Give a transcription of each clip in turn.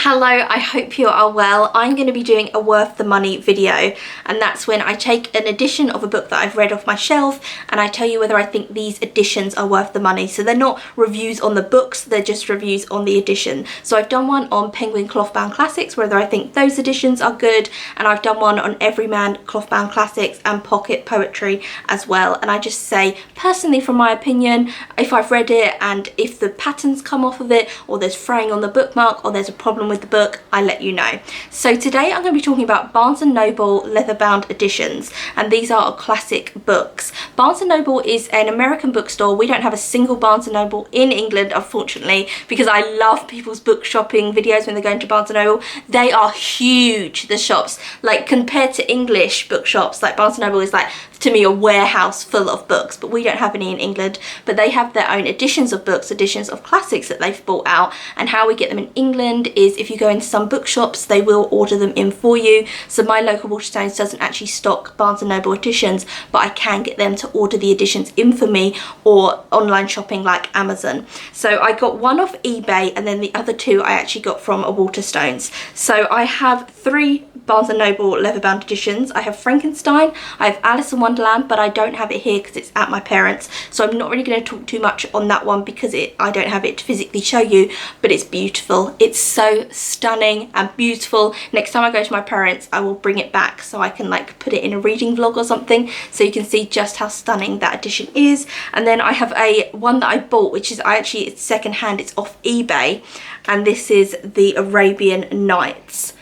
Hello, I hope you are well. I'm going to be doing a worth the money video, and that's when I take an edition of a book that I've read off my shelf and I tell you whether I think these editions are worth the money. So they're not reviews on the books, they're just reviews on the edition. So I've done one on Penguin Clothbound Classics, whether I think those editions are good, and I've done one on Everyman Clothbound Classics and Pocket Poetry as well. And I just say, personally from my opinion, if I've read it and if the patterns come off of it, or there's fraying on the bookmark, or there's a problem with the book, I let you know. So today I'm going to be talking about Barnes & Noble leather-bound editions, and these are classic books. Barnes & Noble is an American bookstore. We don't have a single Barnes & Noble in England, unfortunately, because I love people's book shopping videos when they're going to Barnes & Noble. They are huge, the shops. Like, compared to English bookshops, like Barnes & Noble is like, to me, a warehouse full of books, but we don't have any in England. But they have their own editions of books, editions of classics that they've bought out, and how we get them in England is if you go into some bookshops, they will order them in for you. So my local Waterstones doesn't actually stock Barnes & Noble editions, but I can get them to order the editions in for me, or online shopping like Amazon. So I got one off eBay, and then the other two I actually got from a Waterstones. So I have three Barnes & Noble leather-bound editions. I have Frankenstein, I have Alice in Wonderland, but I don't have it here because it's at my parents', so I'm not really going to talk too much on that one because I don't have it to physically show you, but it's beautiful. It's so stunning and beautiful. Next time I go to my parents', I will bring it back so I can like put it in a reading vlog or something, so you can see just how stunning that edition is. And then I have one that I bought, which is it's second hand, it's off eBay, and this is the Arabian Nights.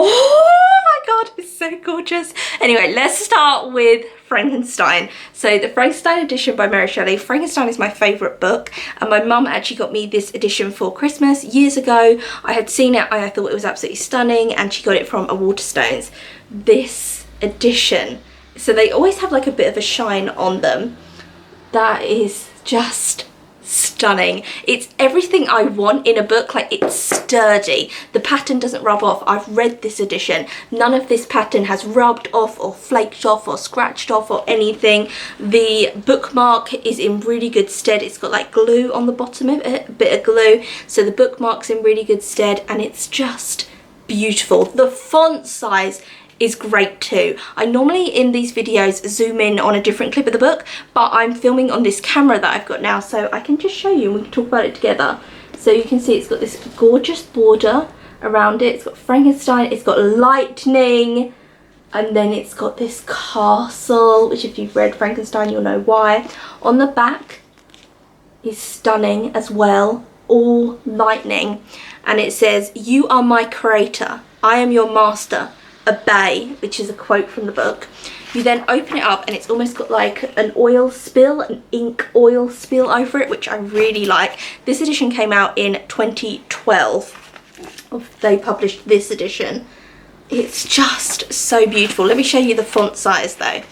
Oh my god, it's so gorgeous. Anyway, let's start with Frankenstein. So the Frankenstein edition by Mary Shelley. Frankenstein is my favourite book, and my mum actually got me this edition for Christmas years ago. I had seen it, I thought it was absolutely stunning, and she got it from a Waterstones. This edition, so they always have like a bit of a shine on them. That is just stunning. It's everything I want in a book. Like, it's sturdy, the pattern doesn't rub off. I've read this edition, none of this pattern has rubbed off or flaked off or scratched off or anything. The bookmark is in really good stead. It's got like glue on the bottom of it, a bit of glue, so the bookmark's in really good stead, and it's just beautiful. The font size is great too. I normally in these videos zoom in on a different clip of the book, but I'm filming on this camera that I've got now, so I can just show you and we can talk about it together. So you can see it's got this gorgeous border around it. It's got Frankenstein, it's got lightning, and then it's got this castle, which if you've read Frankenstein you'll know why. On the back is stunning as well, all lightning, and it says, "You are my creator, I am your master, obey," which is a quote from the book. You then open it up and it's almost got like an oil spill, an ink oil spill over it, which I really like. This edition came out in 2012. They published this edition. It's just so beautiful. Let me show you the font size though.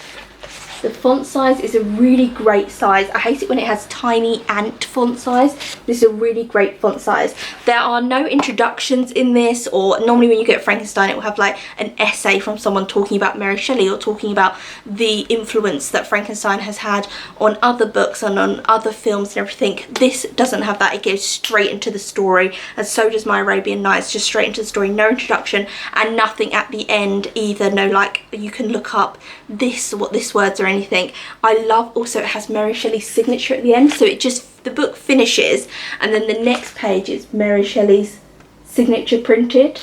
The font size is a really great size. I hate it when it has tiny ant font size. This is a really great font size. There are no introductions in this, or normally when you get Frankenstein it will have like an essay from someone talking about Mary Shelley or talking about the influence that Frankenstein has had on other books and on other films and everything. This doesn't have that. It goes straight into the story, and so does my Arabian Nights, just straight into the story. No introduction and nothing at the end either. No, like, you can look up what this words or anything. I love also it has Mary Shelley's signature at the end, so it just, the book finishes and then the next page is Mary Shelley's signature printed.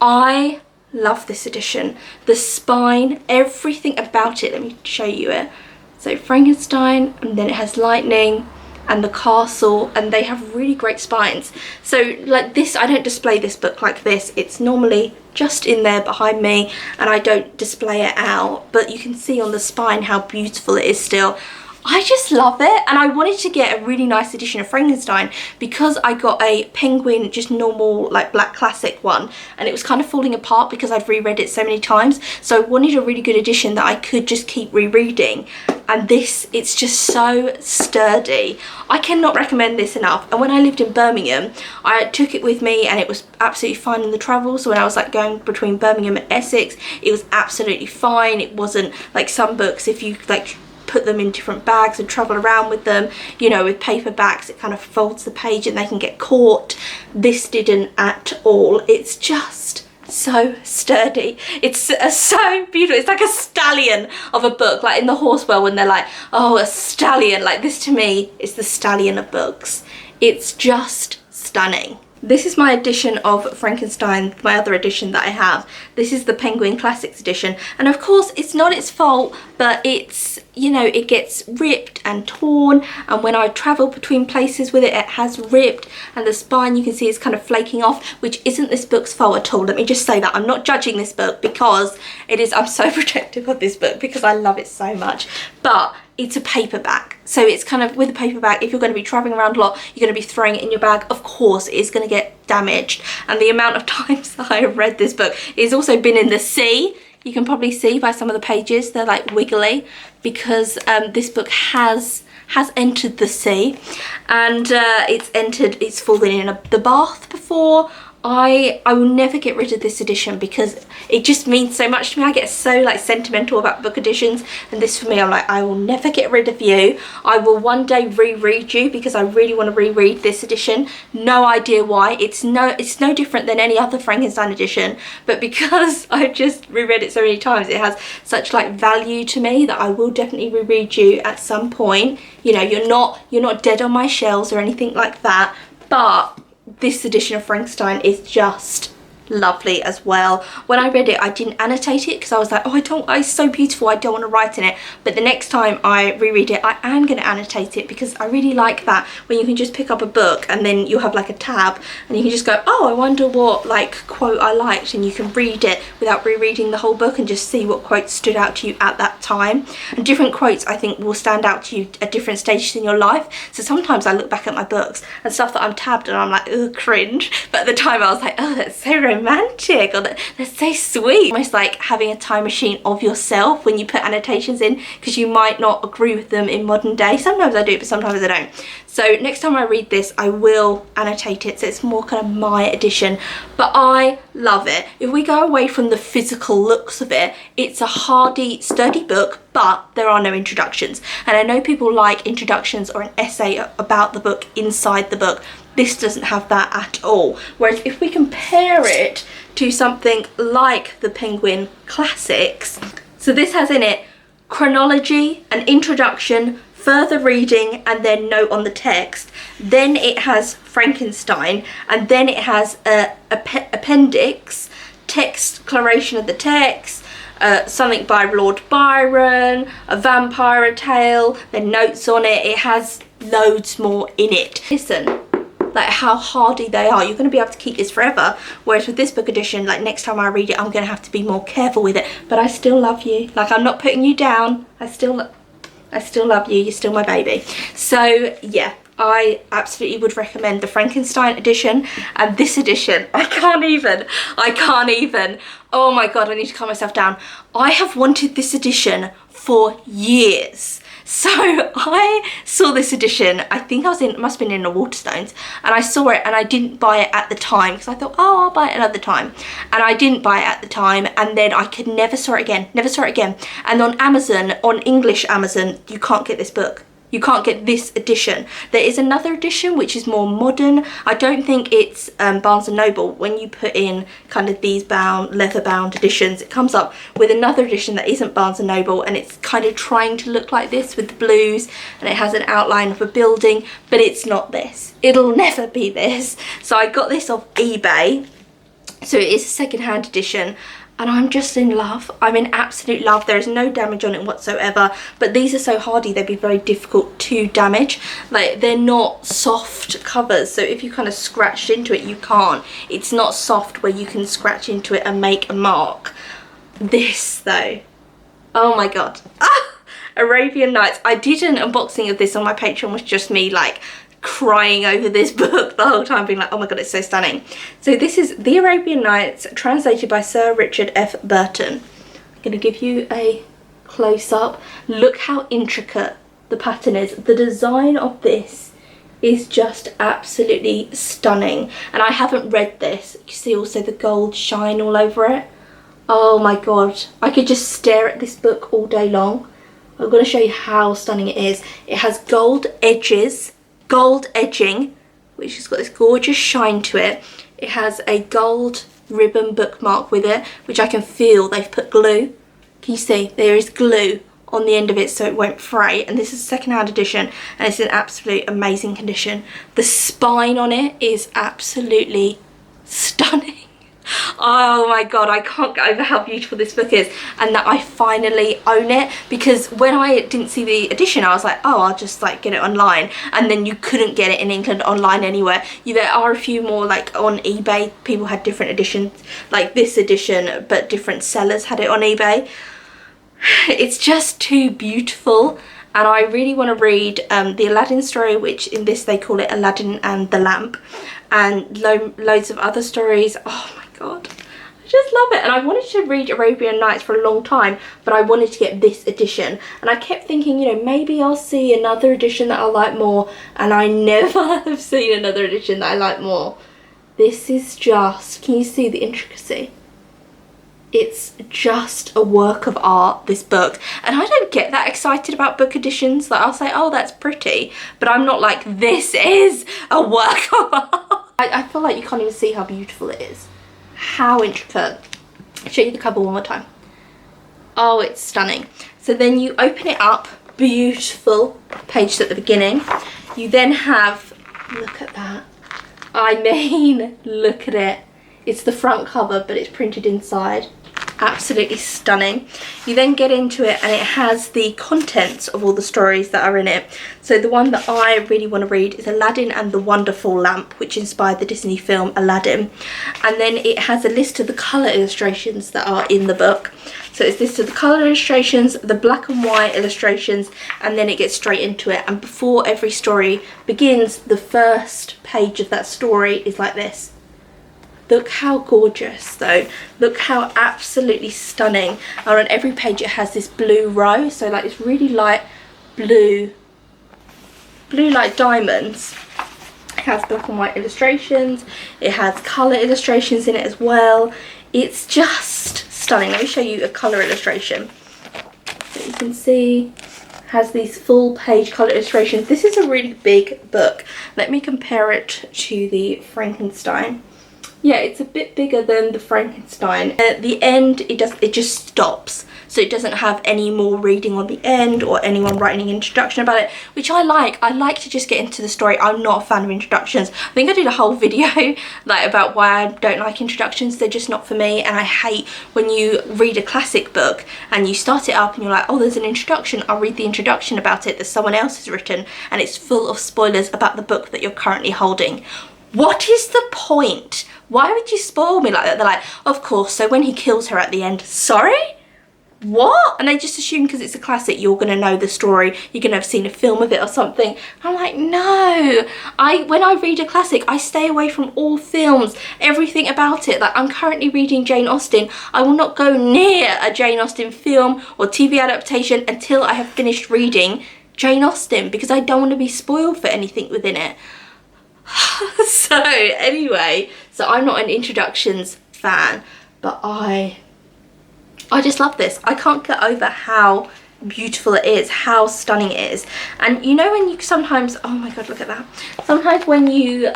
I love this edition. The spine, everything about it. Let me show you it. So Frankenstein, and then it has lightning and the castle, and they have really great spines. So like this, I don't display this book like this. It's normally just in there behind me and I don't display it out, but you can see on the spine how beautiful it is still. I just love it, and I wanted to get a really nice edition of Frankenstein because I got a Penguin, just normal like black classic one, and it was kind of falling apart because I'd reread it so many times. So I wanted a really good edition that I could just keep rereading, and this, it's just so sturdy. I cannot recommend this enough. And when I lived in Birmingham, I took it with me and it was absolutely fine in the travel. So when I was like going between Birmingham and Essex, it was absolutely fine. It wasn't like some books, if you like put them in different bags and travel around with them. You know, with paperbacks it kind of folds the page and they can get caught. This didn't at all. It's just so sturdy. It's so beautiful. It's like a stallion of a book, like in the horse world when they're like, oh, a stallion. Like this to me is the stallion of books. It's just stunning. This is my edition of Frankenstein, my other edition that I have. This is the Penguin Classics edition, and of course it's not its fault, but it's, you know, it gets ripped and torn, and when I travel between places with it, it has ripped, and the spine you can see is kind of flaking off, which isn't this book's fault at all. Let me just say that. I'm not judging this book because it is, I'm so protective of this book because I love it so much, but it's a paperback. So it's kind of, with a paperback, if you're going to be traveling around a lot, you're going to be throwing it in your bag, of course it is going to get damaged. And the amount of times that I have read this book, it's also been in the sea. You can probably see by some of the pages, they're like wiggly, because this book has entered the sea, and it's fallen in the bath before. I will never get rid of this edition because it just means so much to me. I get so like sentimental about book editions, and this for me, I'm like, I will never get rid of you. I will one day reread you because I really want to reread this edition. No idea why. It's no different than any other Frankenstein edition, but because I've just reread it so many times, it has such like value to me that I will definitely reread you at some point. You know, you're not dead on my shelves or anything like that, but this edition of Frankenstein is just lovely as well. When I read it, I didn't annotate it because I was like, oh, it's so beautiful, I don't want to write in it. But the next time I reread it, I am going to annotate it because I really like that, when you can just pick up a book and then you have like a tab and you can just go, oh, I wonder what like quote I liked, and you can read it without rereading the whole book and just see what quotes stood out to you at that time. And different quotes, I think, will stand out to you at different stages in your life. So sometimes I look back at my books and stuff that I'm tabbed and I'm like, ugh, cringe. But at the time I was like, oh, that's so romantic, or that's so sweet. Almost like having a time machine of yourself when you put annotations in, because you might not agree with them in modern day. Sometimes I do, but sometimes I don't. So next time I read this, I will annotate it so it's more kind of my edition. But I love it. If we go away from the physical looks of it, it's a hardy, sturdy book, but there are no introductions. And I know people like introductions or an essay about the book inside the book. This doesn't have that at all. Whereas if we compare it to something like the Penguin Classics, so this has in it chronology, an introduction, further reading, and then note on the text. Then it has Frankenstein, and then it has a appendix, text, declaration of the text, something by Lord Byron, a vampire tale, then notes on it. It has loads more in it. Listen, like how hardy they are. You're going to be able to keep this forever, whereas with this book edition, like next time I read it, I'm going to have to be more careful with it. But I still love you. Like, I'm not putting you down. I still love you. You're still my baby. So yeah, I absolutely would recommend the Frankenstein edition. And this edition, I can't even. Oh my god, I need to calm myself down. I have wanted this edition for years. So I saw this edition, I think I was in, must have been in the Waterstones, and I saw it and I didn't buy it at the time because I thought, oh, I'll buy it another time. And I didn't buy it at the time, and then I could never saw it again. And on Amazon, on English Amazon, you can't get this book. You can't get this edition. There is another edition which is more modern. I don't think it's Barnes & Noble. When you put in kind of these leather bound editions, it comes up with another edition that isn't Barnes & Noble, and it's kind of trying to look like this with the blues, and it has an outline of a building, but it's not this. It'll never be this. So I got this off eBay. So it is a second-hand edition. And I'm just in love. I'm in absolute love. There is no damage on it whatsoever, but these are so hardy, they'd be very difficult to damage. Like, they're not soft covers, so if you kind of scratched into it, you can't. It's not soft where you can scratch into it and make a mark. This though, oh my god. Arabian Nights. I did an unboxing of this on my Patreon, was just me like crying over this book the whole time, being like, oh my god, it's so stunning. So this is The Arabian Nights, translated by Sir Richard F. Burton. I'm going to give you a close-up. Look how intricate the pattern is. The design of this is just absolutely stunning, and I haven't read this. You see also the gold shine all over it. Oh my god, I could just stare at this book all day long. I'm going to show you how stunning it is. It has gold edges, gold edging, which has got this gorgeous shine to it. It has a gold ribbon bookmark with it, which I can feel they've put glue. Can you see? There is glue on the end of it so it won't fray, and this is a second-hand edition and it's in absolute amazing condition. The spine on it is absolutely stunning. Oh my god, I can't get over how beautiful this book is, and that I finally own it, because when I didn't see the edition I was like, oh, I'll just like get it online, and then you couldn't get it in England online anywhere. There are a few more like on eBay, people had different editions like this edition, but different sellers had it on eBay. It's just too beautiful, and I really want to read the Aladdin story, which in this they call it Aladdin and the Lamp, and loads of other stories. Oh my god, I just love it. And I wanted to read Arabian Nights for a long time, but I wanted to get this edition, and I kept thinking, you know, maybe I'll see another edition that I like more, and I never have seen another edition that I like more. This is just, can you see the intricacy? It's just a work of art, this book, and I don't get that excited about book editions. Like, I'll say, oh, that's pretty, but I'm not like, this is a work of art. I feel like you can't even see how beautiful it is, how intricate. I'll show you the cover one more time. Oh, it's stunning. So then you open it up, beautiful pages at the beginning. You then have, look at that, I mean, look at it. It's the front cover, but it's printed inside. Absolutely stunning. You then get into it and it has the contents of all the stories that are in it. So the one that I really want to read is Aladdin and the Wonderful Lamp, which inspired the Disney film Aladdin. And then it has a list of the colour illustrations that are in the book. So it's this of the colour illustrations, the black and white illustrations, and then it gets straight into it. And before every story begins, the first page of that story is like this. Look how gorgeous though. Look how absolutely stunning. And on every page it has this blue row. So like it's really light blue like diamonds. It has black and white illustrations. It has colour illustrations in it as well. It's just stunning. Let me show you a colour illustration. So you can see it has these full page colour illustrations. This is a really big book. Let me compare it to the Frankenstein. Yeah, it's a bit bigger than the Frankenstein. At the end, it just stops. So it doesn't have any more reading on the end or anyone writing an introduction about it, which I like. I like to just get into the story. I'm not a fan of introductions. I think I did a whole video like about why I don't like introductions. They're just not for me, and I hate when you read a classic book and you start it up and you're like, oh, there's an introduction. I'll read the introduction about it that someone else has written, and it's full of spoilers about the book that you're currently holding. What is the point? Why would you spoil me like that? They're like, of course, so when he kills her at the end, sorry? What? And they just assume because it's a classic you're going to know the story, you're going to have seen a film of it or something. I'm like, no. When I read a classic, I stay away from all films, everything about it. Like, I'm currently reading Jane Austen. I will not go near a Jane Austen film or TV adaptation until I have finished reading Jane Austen, because I don't want to be spoiled for anything within it. So anyway, so I'm not an introductions fan, but I just love this. I can't get over how beautiful it is, how stunning it is. And you know when you sometimes, oh my god, look at that. Sometimes when you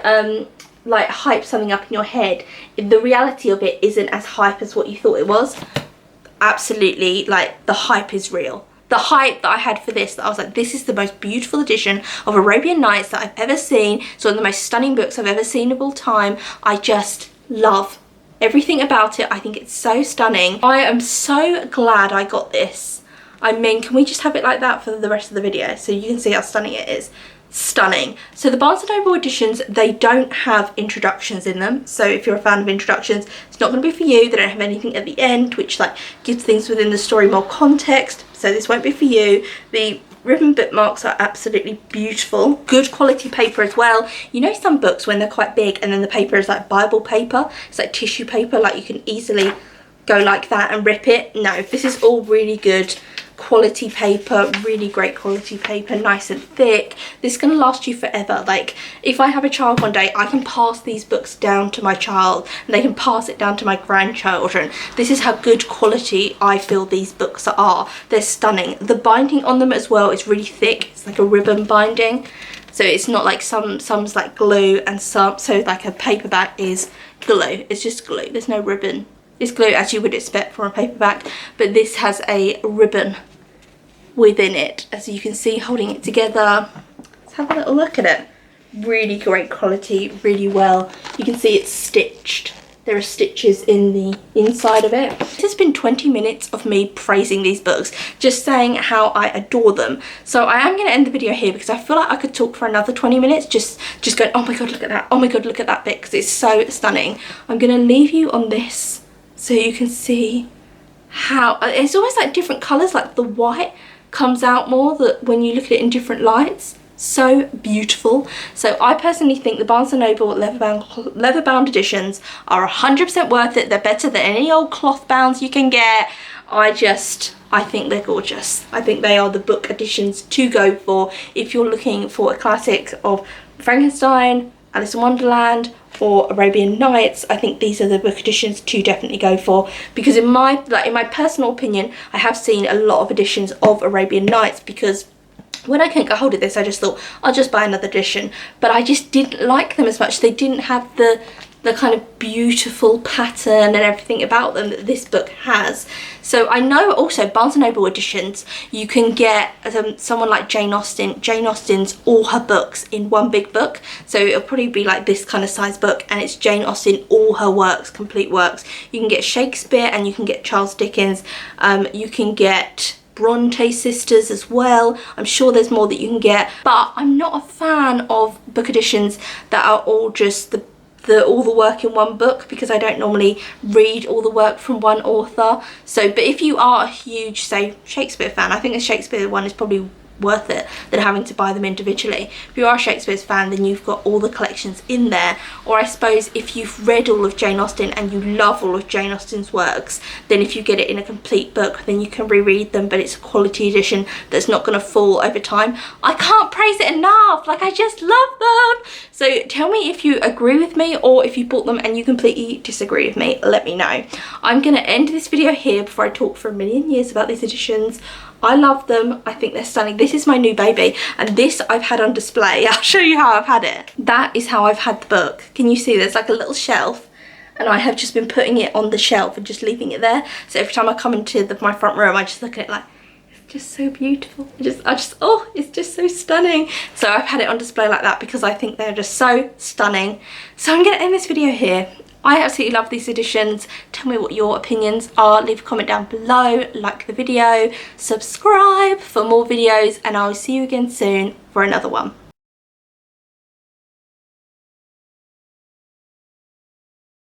like hype something up in your head, the reality of it isn't as hype as what you thought it was. Absolutely, like the hype is real. The hype that I had for this, that I was like, this is the most beautiful edition of Arabian Nights that I've ever seen. It's one of the most stunning books I've ever seen of all time. I just love everything about it. I think it's so stunning. I am so glad I got this. I mean, can we just have it like that for the rest of the video so you can see how stunning it is? Stunning. So the Barnes & Noble editions, they don't have introductions in them, so if you're a fan of introductions, it's not going to be for you. They don't have anything at the end which like gives things within the story more context, so this won't be for you. The ribbon bookmarks are absolutely beautiful. Good quality paper as well. You know some books when they're quite big and then the paper is like Bible paper, it's like tissue paper, like you can easily go like that and rip it. No, this is all really good quality paper, really great quality paper, nice and thick. This is going to last you forever. Like, if I have a child one day, I can pass these books down to my child and they can pass it down to my grandchildren. This is how good quality I feel these books are. They're stunning. The binding on them as well is really thick. It's like a ribbon binding, so it's not like some's like glue, and so like a paperback is glue. It's just glue, there's no ribbon. It's glue as you would expect from a paperback, but this has a ribbon within it, as you can see, holding it together. Let's have a little look at it. Really great quality, really well. You can see it's stitched. There are stitches in the inside of it. This has been 20 minutes of me praising these books, just saying how I adore them. So I am going to end the video here because I feel like I could talk for another 20 minutes just going, oh my god, look at that, oh my god, look at that bit, because it's so stunning. I'm going to leave you on this so you can see how it's always like different colours, like the white comes out more that when you look at it in different lights. So beautiful. So I personally think the Barnes & Noble leather-bound editions are 100% worth it. They're better than any old cloth bounds you can get. I think they're gorgeous. I think they are the book editions to go for if you're looking for a classic of Frankenstein, Alice in Wonderland, or Arabian Nights. I think these are the book editions to definitely go for, because in my personal opinion, I have seen a lot of editions of Arabian Nights, because when I couldn't get hold of this, I just thought I'll just buy another edition, but I just didn't like them as much. They didn't have the kind of beautiful pattern and everything about them that this book has. So I know also Barnes & Noble editions, you can get someone like Jane Austen. Jane Austen's all her books in one big book, so it'll probably be like this kind of size book, and it's Jane Austen, all her works, complete works. You can get Shakespeare and you can get Charles Dickens. You can get Bronte sisters as well. I'm sure there's more that you can get, but I'm not a fan of book editions that are all just all the work in one book, because I don't normally read all the work from one author. So, but if you are a huge, say, Shakespeare fan, I think the Shakespeare one is probably worth it than having to buy them individually. If you are a Shakespeare fan, then you've got all the collections in there. Or I suppose if you've read all of Jane Austen and you love all of Jane Austen's works, then if you get it in a complete book, then you can reread them, but it's a quality edition that's not going to fall over time. I can't praise it enough. Like, I just love them. So tell me if you agree with me, or if you bought them and you completely disagree with me, let me know. I'm going to end this video here before I talk for a million years about these editions. I love them. I think they're stunning. This is my new baby, and this I've had on display. I'll show you how I've had it. That is how I've had the book. Can you see there's like a little shelf, and I have just been putting it on the shelf and just leaving it there. So every time I come into my front room, I just look at it like, it's just so beautiful. Oh, it's just so stunning. So I've had it on display like that because I think they're just so stunning. So I'm going to end this video here. I absolutely love these editions. Tell me what your opinions are. Leave a comment down below, like the video, subscribe for more videos, and I'll see you again soon for another one.